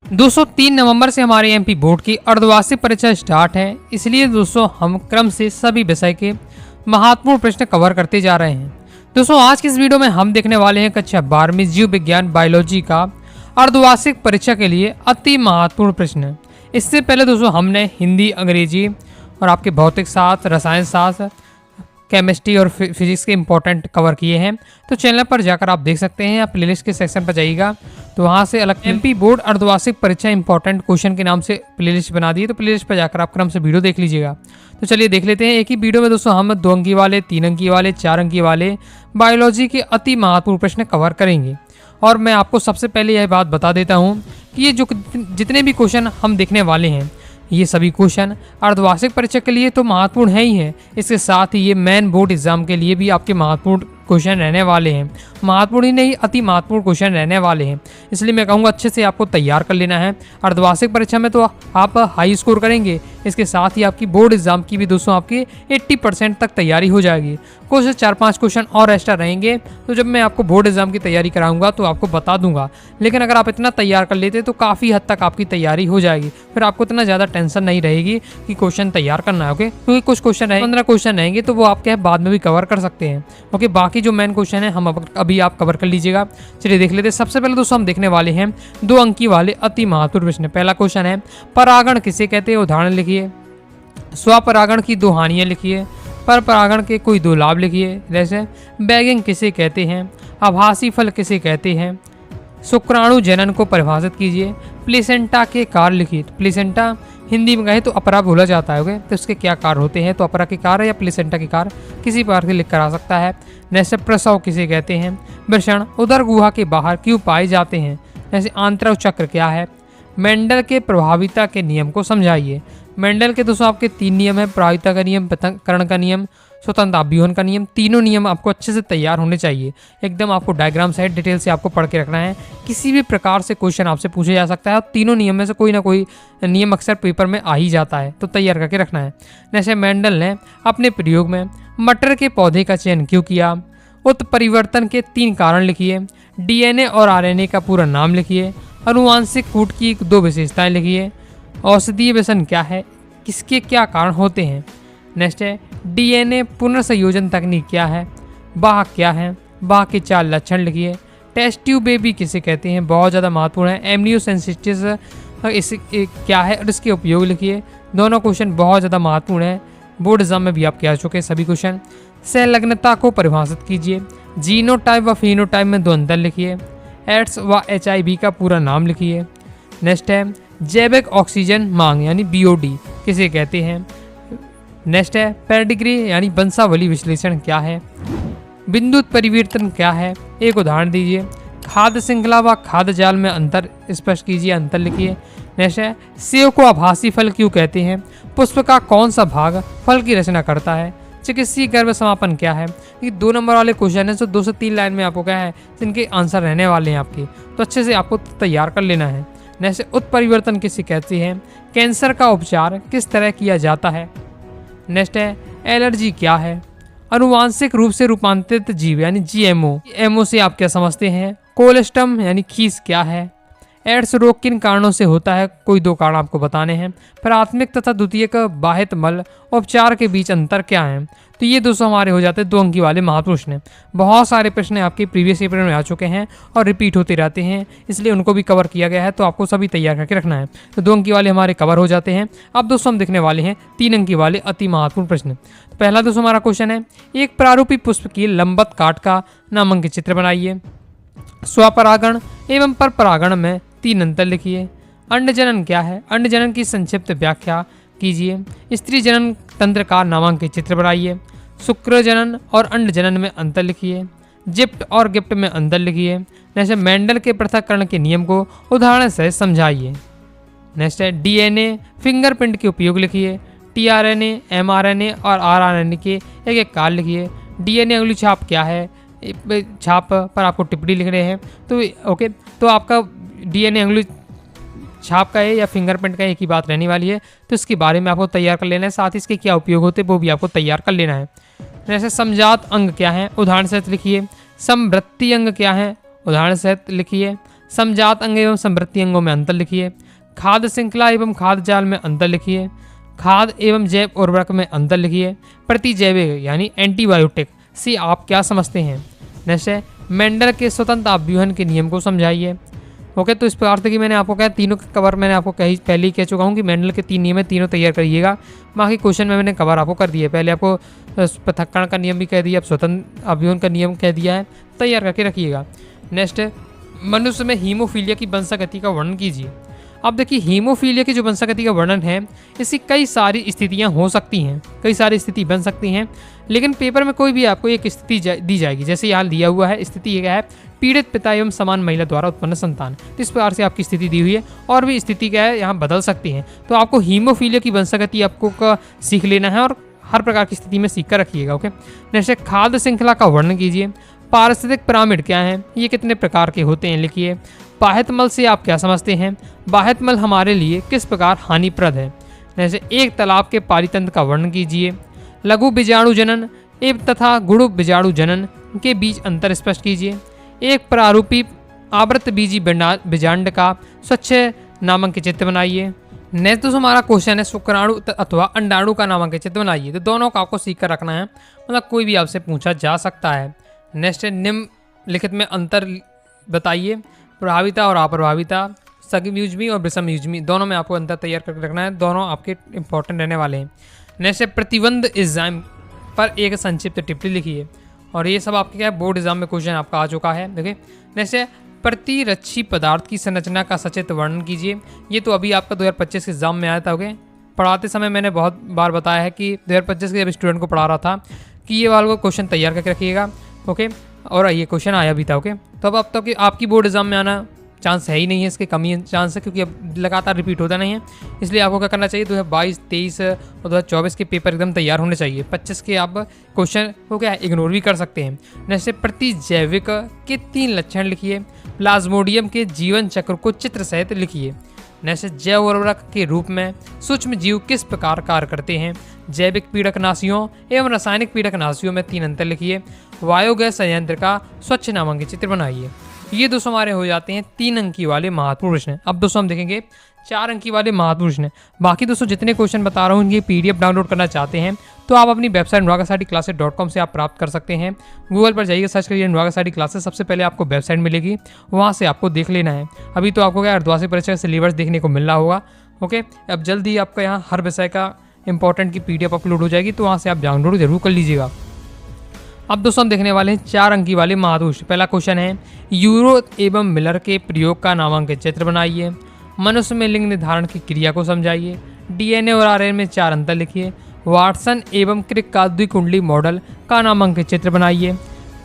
दोस्तों 3 नवंबर से हमारे एमपी बोर्ड की अर्धवार्षिक परीक्षा स्टार्ट है। इसलिए दोस्तों हम क्रम से सभी विषय के महत्वपूर्ण प्रश्न कवर करते जा रहे हैं। दोस्तों आज की इस वीडियो में हम देखने वाले हैं कक्षा 12वीं जीव विज्ञान बायोलॉजी का अर्धवार्षिक परीक्षा के लिए अति महत्वपूर्ण प्रश्न। इससे पहले दोस्तों हमने हिंदी, अंग्रेजी और आपके भौतिक शास्त्र, रसायन शास्त्र, केमिस्ट्री और फिजिक्स के इंपॉर्टेंट कवर किए हैं। तो चैनल पर जाकर आप देख सकते हैं, आप प्लेलिस्ट के सेक्शन पर जाइएगा तो वहाँ से अलग एमपी बोर्ड अर्धवार्षिक परीक्षा इंपॉर्टेंट क्वेश्चन के नाम से प्लेलिस्ट बना दी है। तो प्लेलिस्ट पर जाकर आप क्रम से वीडियो देख लीजिएगा। तो चलिए देख लेते हैं। एक ही वीडियो में दोस्तों हम 2 अंकी वाले, 3 अंकी वाले, 4 अंकी वाले बायोलॉजी के अति महत्वपूर्ण प्रश्न कवर करेंगे। और मैं आपको सबसे पहले यह बात बता देता हूँ कि ये जो जितने भी क्वेश्चन हम देखने वाले हैं, ये सभी क्वेश्चन अर्धवार्षिक परीक्षा के लिए तो महत्वपूर्ण है ही है, इसके साथ ही ये मेन बोर्ड एग्जाम के लिए भी आपके महत्वपूर्ण क्वेश्चन रहने वाले हैं। महत्वपूर्ण ही नहीं, अति महत्वपूर्ण क्वेश्चन रहने वाले हैं। इसलिए मैं कहूँगा अच्छे से आपको तैयार कर लेना है। अर्धवार्षिक परीक्षा में तो आप हाई स्कोर करेंगे, इसके साथ ही आपकी बोर्ड एग्जाम की भी दोस्तों आपकी 80% तक तैयारी हो जाएगी। कुछ 4-5 क्वेश्चन और एक्स्ट्रा रहेंगे, तो जब मैं आपको बोर्ड एग्जाम की तैयारी कराऊंगा तो आपको बता दूंगा। लेकिन अगर आप इतना तैयार कर लेते तो काफ़ी हद तक आपकी तैयारी हो जाएगी, फिर आपको इतना ज़्यादा टेंशन नहीं रहेगी कि क्वेश्चन तैयार करना है। ओके, क्योंकि कुछ क्वेश्चन रहेंगे, 15 क्वेश्चन रहेंगे, तो वो आप क्या है बाद में भी कवर कर सकते हैं। ओके, बाकी जो मेन क्वेश्चन है हम अभी आप कवर कर लीजिएगा। चलिए देख लेते हैं। सबसे पहले दोस्तों हम देखने वाले हैं 2 अंकी वाले अति महत्वपूर्ण प्रश्न। पहला क्वेश्चन है, परागण किसे कहते हैं? उदाहरण लिखिए। स्वपरागण की 2 हानियां लिखिए। पर परागण के कोई 2 लाभ लिखिए। जैसे बैगिंग किसे कहते हैं? आभासी फल किसे कहते हैं? शुक्राणु जनन को परिभाषित कीजिए। प्लेसेंटा के कार्य लिखिए। प्लेसेंटा हिंदी में कहे तो अपरा बोला जाता है। ओके, तो उसके क्या कार्य होते हैं? तो अपरा के कार्य या प्लेसेंटा के कार्य किसी प्रकार से लिख कर आ सकता है। जैसे प्रसव किसे कहते हैं? वृषण उदर गुहा के बाहर क्यों पाए जाते हैं? जैसे आंतरव चक्र क्या है? मेंडल के प्रभाविता के नियम को समझाइए। मेंडल के दोस्तों आपके 3 नियम है, प्रभाविता का नियम, पृथक्करण का नियम, स्वतंत्र अभियोजन का नियम। तीनों नियम आपको अच्छे से तैयार होने चाहिए। एकदम आपको डायग्राम सहित डिटेल से आपको पढ़ के रखना है। किसी भी प्रकार से क्वेश्चन आपसे पूछे जा सकता है और तीनों नियम में से कोई ना कोई नियम अक्सर पेपर में आ ही जाता है, तो तैयार करके रखना है। जैसे मेंडल ने अपने प्रयोग में मटर के पौधे का चयन क्यों किया? उत्परिवर्तन के 3 कारण लिखिए। डीएनए और आरएनए का पूरा नाम लिखिए। अनुवांशिक कूट की 2 विशेषताएं लिखिए। औषधीय व्यसन क्या है? किसके क्या कारण होते हैं? नेक्स्ट है, डीएनए पुनर्संयोजन तकनीक क्या है? वाहक क्या है? वाहक के 4 लक्षण लिखिए। टेस्ट ट्यूब बेबी किसे कहते हैं? बहुत ज़्यादा महत्वपूर्ण है। एमनियोसेंसिटिस इसे क्या है और इसके उपयोग लिखिए। दोनों क्वेश्चन बहुत ज़्यादा महत्वपूर्ण है, बोर्ड एग्जाम में भी आपके आ चुके हैं सभी क्वेश्चन। संलग्नता को परिभाषित कीजिए। जीनोटाइप व फिनोटाइप में 2 अंतर लिखिए। एड्स व HIV का पूरा नाम लिखिए। नेक्स्ट है, जैविक ऑक्सीजन मांग यानी BOD किसे कहते हैं? नेक्स्ट है, पेडिग्री यानी वंशावली विश्लेषण क्या है? बिंदुत परिवर्तन क्या है? एक उदाहरण दीजिए। खाद्य श्रृंखला व खाद्य जाल में अंतर स्पष्ट कीजिए, अंतर लिखिए। नेक्स्ट है, सेब को आभासी फल क्यों कहते हैं? पुष्प का कौन सा भाग फल की रचना करता है? चिकित्सीय गर्भ समापन क्या है? ये 2 नंबर वाले क्वेश्चन है, तो 2 से 3 लाइन में आपको क्या है जिनके आंसर रहने वाले हैं आपके, तो अच्छे से आपको तैयार कर लेना है। जैसे उत्परिवर्तन किसे कहते हैं? कैंसर का उपचार किस तरह किया जाता है? नेक्स्ट है, एलर्जी क्या है? अनुवांशिक रूप से रूपांतरित जीव यानी GMO से आप क्या समझते हैं? कोलेस्ट्रम यानी खीस क्या है? एड्स रोग किन कारणों से होता है? कोई 2 कारण आपको बताने हैं। प्राथमिक तथा द्वितीयक बाह्य मल उपचार के बीच अंतर क्या है? तो ये दोस्तों हमारे हो जाते हैं 2 अंकी वाले महत्वपूर्ण प्रश्न। बहुत सारे प्रश्न आपके प्रीवियस पेपर में आ चुके हैं और रिपीट होते रहते हैं, इसलिए उनको भी कवर किया गया है, तो आपको सभी तैयार करके रखना है। तो 2 अंकी वाले हमारे कवर हो जाते हैं। अब दोस्तों हम देखने वाले हैं 3 अंकी वाले अति महत्वपूर्ण प्रश्न। तो पहला दोस्तों हमारा क्वेश्चन है, एक प्रारूपी पुष्प की लंबवत काट का नामांकित चित्र बनाइए। स्वपरागण एवं पर परागण में 3 अंतर लिखिए। अंड जनन क्या है? अंड जनन की संक्षिप्त व्याख्या कीजिए। स्त्री जनन तंत्र का नामांकित चित्र बनाइए। शुक्र जनन और अंड जनन में अंतर लिखिए। जिप्ट और गिफ्ट में अंतर लिखिए। जैसे मेंडल के पृथक्करण के नियम को उदाहरण से समझाइए। नेक्स्ट है, डीएनए फिंगरप्रिंट के उपयोग लिखिए। tRNA, mRNA और rRNA के एक कार्य लिखिए। डीएनए अंगुली छाप क्या है? छाप पर आपको टिप्पणी लिख रहे हैं, तो ओके, तो आपका डीएनए अंगुली छाप का है या फिंगरप्रिंट का एक ही बात रहने वाली है, तो इसके बारे में आपको तैयार कर लेना है। साथ ही इसके क्या उपयोग होते हैं वो भी आपको तैयार कर लेना है। जैसे समजात अंग क्या है? उदाहरण सहित लिखिए। समवृत्ति अंग क्या है? उदाहरण सहित लिखिए। समजात अंग एवं समवृत्ति अंगों में अंतर लिखिए। खाद्य श्रृंखला एवं खाद्य जाल में अंतर लिखिए। खाद्य एवं जैव उर्वरक में अंतर लिखिए। प्रतिजैविक यानी एंटीबायोटिक से आप क्या समझते हैं। नेक्स्ट है मेंडल के स्वतंत्र अपव्यूहन के नियम को समझाइए। ओके, तो इस प्रकार से कि मैंने आपको कहा तीनों के कवर मैंने आपको पहले ही कह चुका हूँ कि मेंडल के 3 नियम है, तीनों तैयार करिएगा। बाकी क्वेश्चन में मैंने कवर आपको कर दिया है। पहले आपको पृथक्करण का नियम भी कह दिया, अब स्वतंत्र अपव्यूहन का नियम कह दिया है, तैयार करके रखिएगा। नेक्स्ट है मनुष्य में हीमोफीलिया की वंशागति का वर्णन कीजिए। अब देखिए हीमोफीलिया की जो वंशागति का वर्णन है, इसकी कई सारी स्थितियां हो सकती हैं, कई सारी स्थिति बन सकती हैं, लेकिन पेपर में कोई भी आपको एक स्थिति दी जाएगी। जैसे यहाँ दिया हुआ है, स्थिति ये है पीड़ित पिता एवं समान महिला द्वारा उत्पन्न संतान। तो इस प्रकार से आपकी स्थिति दी हुई है, और भी स्थिति क्या है यहाँ बदल सकती हैं। तो आपको हीमोफीलिया की वंशागति आपको सीख लेना है और हर प्रकार की स्थिति में सीख कर रखिएगा। ओके, नेक्स्ट खाद्य श्रृंखला का वर्णन कीजिए। पारिस्थितिक पिरामिड क्या है, ये कितने प्रकार के होते हैं लिखिए। बाह्य मल से आप क्या समझते हैं, बाह्य मल हमारे लिए किस प्रकार हानिप्रद है। जैसे एक तालाब के पारितंत्र का वर्णन कीजिए। लघु बीजाणु जनन एवं तथा गुणु बीजाणु जनन के बीच अंतर स्पष्ट कीजिए। एक प्रारूपी आवृत बीजी बीजांड का स्वच्छ नामांकित चित्र बनाइए। नेक्स्ट दोस्तों हमारा क्वेश्चन है शुक्राणु अथवा अंडाणु का नामांकित चित्र बनाइए। तो दोनों का आपको सीख कर रखना है, मतलब कोई भी आपसे पूछा जा सकता है। नेक्स्ट है निम्नलिखित में अंतर बताइए। प्रभाविता और अप्रभाविता, सगयुजमी और विषमयुजमी, दोनों में आपको अंतर तैयार करके रखना है, दोनों आपके इंपॉर्टेंट रहने वाले हैं। नेक्स्ट है प्रतिबंध एंजाइम पर एक संक्षिप्त टिप्पणी लिखिए। और ये सब आपके क्या है बोर्ड एग्जाम में क्वेश्चन आपका आ चुका है। देखिए नेक्स्ट है प्रतिरक्षी पदार्थ की संरचना का सचित्र वर्णन कीजिए। ये तो अभी आपका 2025 के एग्जाम में आया था। ओके, पढ़ाते समय मैंने बहुत बार बताया है कि 2025 के जब स्टूडेंट को पढ़ा रहा था कि ये वाला क्वेश्चन तैयार करके रखिएगा। ओके, और ये क्वेश्चन आया भी था। ओके, तो अब तक आपकी बोर्ड एग्जाम में आना चांस है ही नहीं है, इसके कमी चांस है, क्योंकि अब लगातार रिपीट होता नहीं है। इसलिए आपको क्या करना चाहिए, 2022, 23 और 2024 के पेपर एकदम तैयार होने चाहिए। 25 के आप क्वेश्चन को क्या इग्नोर भी कर सकते हैं। जैसे प्रतिजैविक के 3 लक्षण लिखिए। प्लाज्मोडियम के जीवन चक्र को चित्र सहित लिखिए। जैसे जैव उर्वरक के रूप में सूक्ष्म जीव किस प्रकार कार्य करते हैं। जैविक पीड़कनाशियों एवं रासायनिक पीड़कनाशियों में 3 अंतर लिखिए। बायोगैस संयंत्र का स्वच्छ नामांकित चित्र बनाइए। ये दोस्तों हमारे हो जाते हैं 3 अंकी वाले महत्वपूर्ण प्रश्न। अब दोस्तों हम देखेंगे 4 अंकी वाले महत्वपूर्ण प्रश्न। बाकी दोस्तों जितने क्वेश्चन बता रहा हूँ इनकी PDF डाउनलोड करना चाहते हैं तो आप अपनी वेबसाइट nuagasadiclasses.com से आप प्राप्त कर सकते हैं। गूगल पर जाइए, सर्च करिए Nuagasadi क्लासेस, सबसे पहले आपको वेबसाइट मिलेगी, वहाँ से आपको देख लेना है। अभी तो आपको क्या अर्धवार्षिक परीक्षा का सिलेबस देखने को मिल रहा होगा। ओके, अब जल्द ही आपका यहाँ हर विषय का इंपॉर्टेंट की PDF अपलोड हो जाएगी, तो वहाँ से आप डाउनलोड जरूर कर लीजिएगा। अब दोस्तों हम देखने वाले हैं 4 अंकी वाले महत्वपूर्ण। पहला क्वेश्चन है यूरो एवं मिलर के प्रयोग का नामांकित चित्र बनाइए। मनुष्य में लिंग निर्धारण की क्रिया को समझाइए। DNA और RNA में 4 अंतर लिखिए। वाटसन एवं क्रिक का द्विकुंडली मॉडल का नामांकित चित्र बनाइए।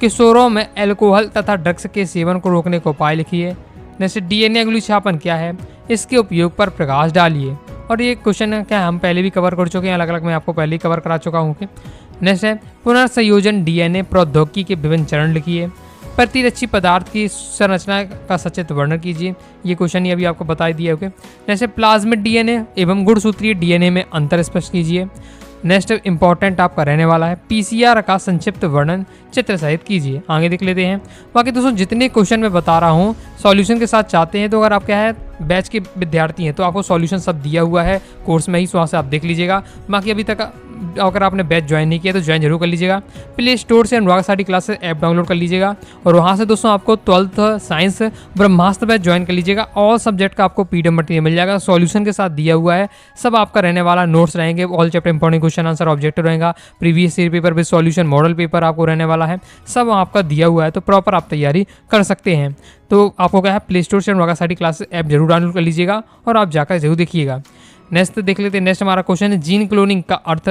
किशोरों में अल्कोहल तथा ड्रग्स के सेवन को रोकने को उपाय लिखिए। जैसे DNA अग्निक्षापन क्या है, इसके उपयोग पर प्रकाश डालिए। और ये क्वेश्चन क्या हम पहले भी कवर कर चुके हैं, अलग अलग मैं आपको पहले ही कवर करा चुका हूँ। नेक्स्ट है पुनर्संयोजन DNA प्रौद्योगिकी के विभिन्न चरण लिखिए। प्रतिरक्षी पदार्थ की संरचना का सचित्र वर्णन कीजिए। ये क्वेश्चन ही अभी आपको बता दिया। ओके, जैसे प्लाज्मिड DNA एवं गुणसूत्रीय DNA में अंतर स्पष्ट कीजिए। नेक्स्ट इंपॉर्टेंट आपका रहने वाला है PCR का संक्षिप्त वर्णन चित्र सहित कीजिए। आगे देख लेते हैं। बाकी दोस्तों जितने क्वेश्चन मैं बता रहा हूँ सॉल्यूशन के साथ चाहते हैं, तो अगर आप क्या है बैच के विद्यार्थी हैं तो आपको सॉल्यूशन सब दिया हुआ है कोर्स में ही, वहाँ से आप देख लीजिएगा। बाकी अभी तक अगर आपने बैच ज्वाइन नहीं किया तो ज्वाइन जरूर कर लीजिएगा। प्ले स्टोर से Nuagasadi क्लासेस ऐप डाउनलोड कर लीजिएगा और वहाँ से दोस्तों आपको 12th साइंस ब्रह्मास्त्र बैच ज्वाइन कर लीजिएगा। ऑल सब्जेक्ट का आपको PDF मटेरियल मिल जाएगा, सॉल्यूशन के साथ दिया हुआ है, सब आपका रहने वाला। नोट्स रहेंगे, all chapter important question answer objective रहेगा, previous year paper with solution, model paper आपको रहने वाला है, सब आपका दिया हुआ है। तो प्रॉपर आप तैयारी कर सकते हैं। तो आपको क्या है प्ले स्टोर से Nuagasadi क्लासेस ऐप जरूर डाउनलोड कर लीजिएगा और आप जाकर जरूर देखिएगा। नेक्स्ट देख लेते हैं। नेक्स्ट हमारा क्वेश्चन है जीन क्लोनिंग का अर्थ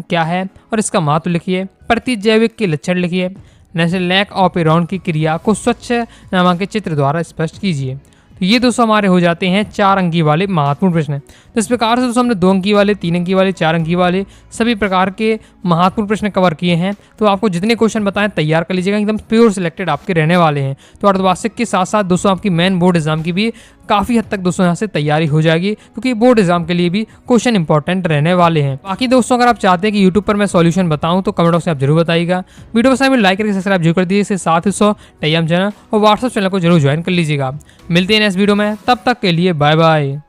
क्या है और इसका महत्व लिखिए। प्रतिजैविक के लक्षण लिखिए। नेक्स्ट लैक ऑफ एरॉन की क्रिया को स्वच्छ नामांकित चित्र द्वारा स्पष्ट कीजिए। तो ये दोस्तों हमारे हो जाते हैं 4 अंकी वाले महत्वपूर्ण प्रश्न। तो इस प्रकार से दोस्तों हमने 2 अंकी वाले, 3 अंकी वाले, 4 अंकी वाले सभी प्रकार के महत्वपूर्ण प्रश्न कवर किए हैं। तो आपको जितने क्वेश्चन बताएं तैयार कर लीजिएगा, एकदम प्योर सिलेक्टेड आपके रहने वाले हैं। तो अर्धवार्षिक के साथ साथ दोस्तों आपकी मेन बोर्ड एग्जाम की भी काफ़ी हद तक दोस्तों यहाँ से तैयारी हो जाएगी, क्योंकि बोर्ड एग्जाम के लिए भी क्वेश्चन इंपॉर्टेंट रहने वाले हैं। बाकी दोस्तों अगर आप चाहते हैं कि यूट्यूब पर मैं सॉल्यूशन बताऊं तो कमेंट बॉक्स में आप जरूर बताइएगा। वीडियो पसंद में लाइक करके सब्सक्राइब जरूर कर दीजिए, इसके साथ ही टेलीग्राम चैनल और व्हाट्सएप चैनल को जरूर ज्वाइन कर लीजिएगा। मिलते हैं नेक्स्ट वीडियो में, तब तक के लिए बाय बाय।